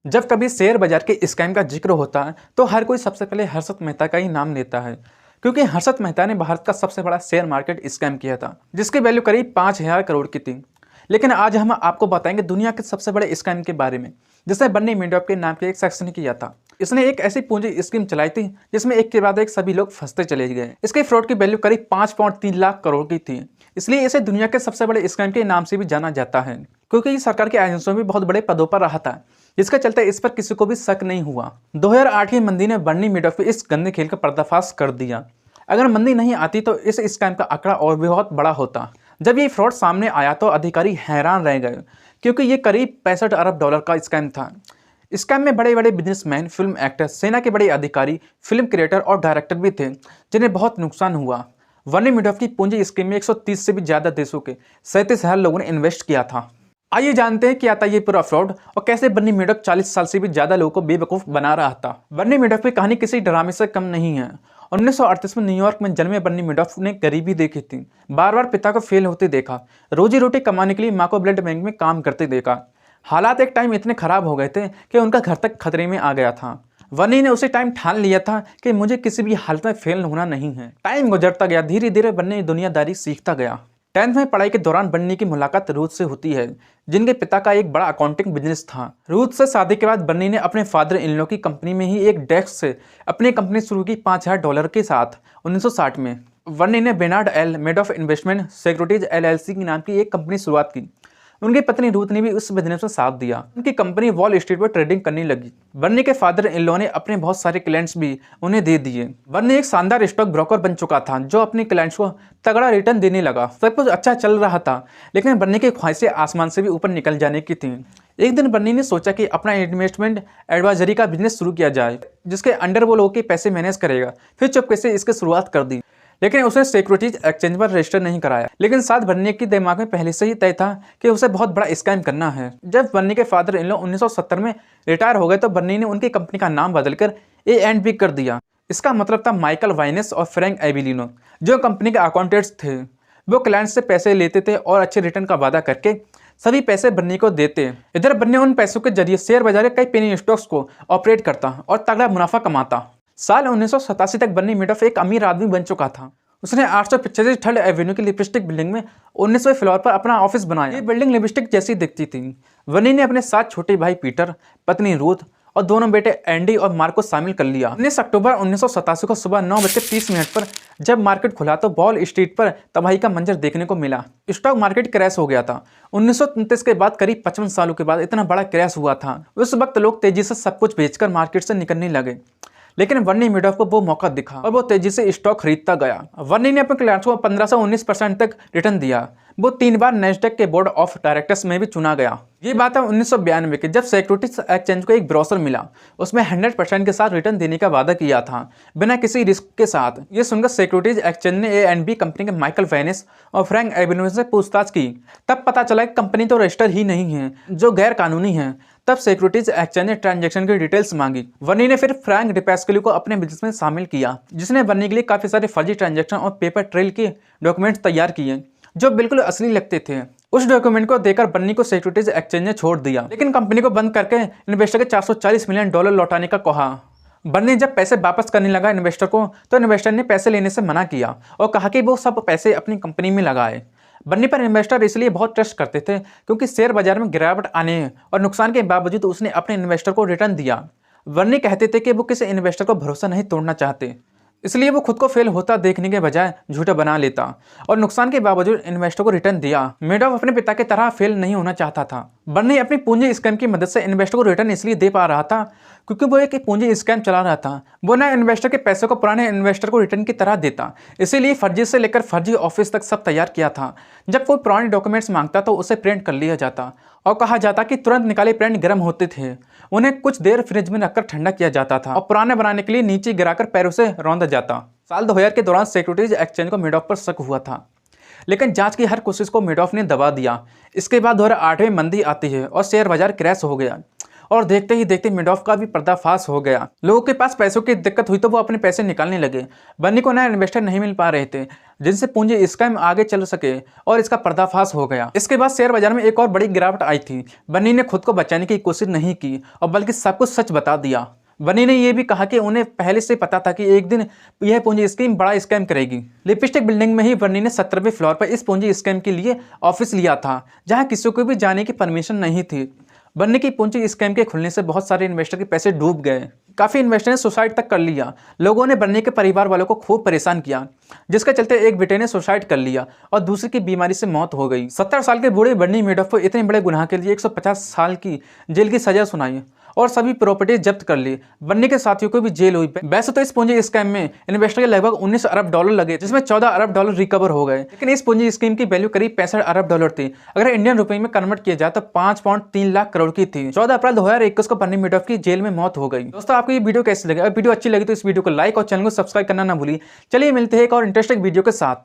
जब कभी शेयर बाजार के स्कैम का जिक्र होता है तो हर कोई सबसे पहले हर्षद मेहता का ही नाम लेता है, क्योंकि हर्षद मेहता ने भारत का सबसे बड़ा शेयर मार्केट स्कैम किया था जिसकी वैल्यू करीब 5,000 करोड़ की थी। लेकिन आज हम आपको बताएंगे दुनिया के सबसे बड़े स्कैम के बारे में, जिसे बन्नी मेडोफ के नाम के एक शख्स ने किया था। इसने एक ऐसी पूंजी स्कीम चलाई थी जिसमें एक के बाद एक सभी लोग फंसते चले गए। इसके फ्रॉड की वैल्यू करीब 5.3 लाख करोड़ की थी, इसलिए इसे दुनिया के सबसे बड़े स्कैम के नाम से भी जाना जाता है, क्योंकि ये सरकार के एजेंसियों में बहुत बड़े पदों पर रहा था, जिसके चलते इस पर किसी को भी शक नहीं हुआ। 2008 की मंदी ने बन्नी मेडोफ के इस गंदे खेल का पर्दाफाश कर दिया। अगर मंदी नहीं आती तो इस स्कैम का आंकड़ा और भी बहुत बड़ा होता। जब ये फ्रॉड सामने आया तो अधिकारी हैरान रह गए, क्योंकि ये करीब 65 अरब डॉलर का स्कैम था। स्कैम में बड़े बड़े बिजनेसमैन, फिल्म एक्टर, सेना के बड़े अधिकारी, फिल्म क्रिएटर और डायरेक्टर भी थे, जिन्हें बहुत नुकसान हुआ। बन्नी मेडोफ की पूंजी स्कीम में 130 से भी ज्यादा देशों के 37,000 लोगों ने इन्वेस्ट किया था। आइए जानते हैं क्या था ये पूरा फ्रॉड और कैसे बन्नी मेडोफ 40 साल से भी ज्यादा लोगों को बेवकूफ बना रहा था। बन्नी मेडोफ की कहानी किसी ड्रामे से कम नहीं है। 1938 में न्यूयॉर्क में जन्मे बन्नी मेडोफ ने गरीबी देखी थी, बार बार पिता को फेल होते देखा, रोजी रोटी कमाने के लिए माँ को ब्लड बैंक में काम करते देखा। हालात एक टाइम इतने खराब हो गए थे कि उनका घर तक खतरे में आ गया था। बन्नी ने उसी टाइम ठान लिया था कि मुझे किसी भी हालत में फेल होना नहीं है। टाइम गुजरता गया, धीरे धीरे बन्नी दुनियादारी सीखता गया। 10th में पढ़ाई के दौरान बन्नी की मुलाकात रूथ से होती है, जिनके पिता का एक बड़ा अकाउंटिंग बिजनेस था। रूथ से शादी के बाद बन्नी ने अपने फादर इन लॉ की कंपनी में ही एक डेस्क से अपनी कंपनी शुरू की $5,000 के साथ 1960 में। बन्नी ने Bernard L Madoff investment securities LLC की नाम की एक कंपनी शुरुआत की। उनकी पत्नी रूथ ने भी उस बिजनेस में साथ दिया। उनकी कंपनी वॉल स्ट्रीट पर ट्रेडिंग करने लगी। बन्नी के फादर इन लॉ ने अपने बहुत सारे क्लाइंट्स भी उन्हें दे दिए। बन्नी एक शानदार स्टॉक ब्रोकर बन चुका था, जो अपने क्लाइंट्स को तगड़ा रिटर्न देने लगा। सब कुछ अच्छा चल रहा था, लेकिन बन्नी की ख्वाहिशें आसमान से भी ऊपर निकल जाने की थी। एक दिन बन्नी ने सोचा कि अपना इन्वेस्टमेंट एडवाइजरी का बिजनेस शुरू किया जाए, जिसके अंडर वो लोगों के पैसे मैनेज करेगा। फिर चुपके से इसकी शुरुआत कर दी, लेकिन उसने सिक्योरिटीज एक्सचेंज पर रजिस्टर नहीं कराया। लेकिन साथ बन्नी के दिमाग में पहले से ही तय था कि उसे बहुत बड़ा स्कैम करना है। जब बन्नी के फादर इन लॉ 1970 में रिटायर हो गए तो बन्नी ने उनकी कंपनी का नाम बदलकर A&B कर दिया। इसका मतलब था माइकल वाइनेस और फ्रैंक एबिलिनो, जो कंपनी के अकाउंटेंट्स थे। वो क्लाइंट से पैसे लेते थे और अच्छे रिटर्न का वादा करके सभी पैसे बन्नी को देते। इधर बन्नी उन पैसों के जरिए शेयर बाजार के कई पेनी स्टॉक्स को ऑपरेट करता और तगड़ा मुनाफा कमाता। साल 1987 तक बन्नी मेडोफ एक अमीर आदमी बन चुका था। उसने 885 थर्ड एवेन्यू की लिपस्टिक बिल्डिंग में 19वें फ्लोर पर अपना ऑफिस बनाया। ये बिल्डिंग लिपस्टिक जैसी दिखती थी। बन्नी ने अपने साथ छोटे भाई पीटर, पत्नी रूथ और दोनों बेटे एंडी और मार्क को शामिल कर लिया। 19 अक्टूबर 1987 को सुबह 9:30 पर जब मार्केट खुला तो वॉल स्ट्रीट पर तबाही का मंजर देखने को मिला। स्टॉक मार्केट क्रैश हो गया था। 1929 के बाद करीब 55 सालों के बाद इतना बड़ा क्रैश हुआ था। उस वक्त लोग तेजी से सब कुछ बेचकर मार्केट से निकलने लगे, लेकिन बन्नी मेडोफ को वो मौका दिखा और वो तेजी से स्टॉक खरीदता गया। बन्नी ने अपने क्लाइंट्स को 15 से 19% तक रिटर्न दिया। वो 3 बार नेस्डेक के बोर्ड ऑफ डायरेक्टर्स में भी चुना गया। ये बात है 1992 की, जब सिक्योरिटीज एक्सचेंज को एक ब्रोशर मिला। उसमें 100% के साथ रिटर्न देने का वादा किया था, बिना किसी रिस्क के साथ। ये सुनकर सिक्योरिटीज एक्सचेंज ने A&B कंपनी के माइकल वाइनेस और फ्रैंक एबिलिनो से पूछताछ की। तब पता चला कि कंपनी तो रजिस्टर ही नहीं है, जो गैर कानूनी है। तब सिक्योरिटीज एक्सचेंज ने ट्रांजैक्शन की डिटेल्स मांगी। बन्नी ने फिर फ्रैंक डिपैस्केली को अपने बिजनेस में शामिल किया, जिसने बन्नी के लिए काफी सारे फर्जी ट्रांजैक्शन और पेपर ट्रेल के डॉक्यूमेंट्स तैयार किए, जो बिल्कुल असली लगते थे। उस डॉक्यूमेंट को देकर बन्नी को सिक्योरिटीज एक्सचेंज ने छोड़ दिया, लेकिन कंपनी को बंद करके इन्वेस्टर के $440 मिलियन लौटाने का कहा। बन्नी जब पैसे वापस करने लगा इन्वेस्टर को, तो इन्वेस्टर ने पैसे लेने से मना किया और कहा कि वो सब पैसे अपनी कंपनी में लगाए। बन्नी पर इन्वेस्टर इसलिए बहुत ट्रस्ट करते थे क्योंकि शेयर बाजार में गिरावट आने और नुकसान के बावजूद उसने अपने इन्वेस्टर को रिटर्न दिया। बन्नी कहते थे कि वो किसी इन्वेस्टर को भरोसा नहीं तोड़ना चाहते, इसलिए वो खुद को फेल होता देखने के बजाय झूठा बना लेता और नुकसान के बावजूद इन्वेस्टर को रिटर्न दिया। मेडोफ अपने पिता की तरह फेल नहीं होना चाहता था। बन्नी अपनी पूंजी स्कैम की मदद से इन्वेस्टर को रिटर्न इसलिए दे पा रहा था क्योंकि वो एक पूंजी स्कैम चला रहा था। वो नए इन्वेस्टर के पैसे को पुराने इन्वेस्टर को रिटर्न की तरह देता, इसीलिए फर्जी से लेकर फर्जी ऑफिस तक सब तैयार किया था। जब कोई पुराने डॉक्यूमेंट्स मांगता तो उसे प्रिंट कर लिया जाता और कहा जाता कि तुरंत निकाले प्रिंट गर्म होते थे। उन्हें कुछ देर फ्रिज में रखकर ठंडा किया जाता था और पुराने बनाने के लिए नीचे गिराकर पैरों से रौंदा जाता। साल 2000 के दौरान सिक्योरिटीज एक्सचेंज को मेडोफ पर शक हुआ था, लेकिन जांच की हर कोशिश को मेडोफ ने दबा दिया। इसके बाद 2008 में मंदी आती है और शेयर बाजार क्रैश हो गया और देखते ही देखते मेडोफ का भी पर्दाफाश हो गया। लोगों के पास पैसों की दिक्कत हुई तो वो अपने पैसे निकालने लगे। बन्नी को नया इन्वेस्टर नहीं मिल पा रहे थे जिनसे पूंजी स्कैम आगे चल सके और इसका पर्दाफाश हो गया। इसके बाद शेयर बाजार में एक और बड़ी गिरावट आई थी। बन्नी ने खुद को बचाने की कोशिश नहीं की और बल्कि सब कुछ सच बता दिया। बन्नी ने यह भी कहा कि उन्हें पहले से पता था कि एक दिन यह पूंजी स्कीम बड़ा स्कैम करेगी। लिपस्टिक बिल्डिंग में ही बन्नी ने 17वें फ्लोर पर इस पूंजी स्कैम के लिए ऑफिस लिया था, जहां किसी को भी जाने की परमिशन नहीं थी। बन्नी की पूंजी स्कैम के खुलने से बहुत सारे इन्वेस्टर के पैसे डूब गए। काफ़ी इन्वेस्टर ने सुसाइड तक कर लिया। लोगों ने बन्नी के परिवार वालों को खूब परेशान किया, जिसके चलते एक बेटे ने सुसाइड कर लिया और दूसरे की बीमारी से मौत हो गई। 70 साल के बूढ़े बन्नी मेडोफ को इतने बड़े गुनाह के लिए 150 साल की जेल की सजा सुनाई और सभी प्रॉपर्टी जब्त कर ली। बन्नी के साथियों को भी जेल हुई। वैसे तो इस पूंजी स्कैम में इन्वेस्टर के लगभग 19 अरब डॉलर लगे, जिसमें 14 अरब डॉलर रिकवर हो गए। लेकिन इस पूंजी स्कीम की वैल्यू करीब 65 अरब डॉलर थी। अगर इंडियन रुपए में कन्वर्ट किया जाए तो 5.3 लाख करोड़ की थी। 14 अप्रैल 2021 को बन्नी मेडोफ की जेल में मौत हो गई। दोस्तों, आपको ये वीडियो कैसी लगी? अगर वीडियो अच्छी लगी तो इस वीडियो को लाइक और चैनल को सब्सक्राइब करना ना भूलिए। चलिए मिलते हैं एक और इंटरेस्टिंग वीडियो के साथ।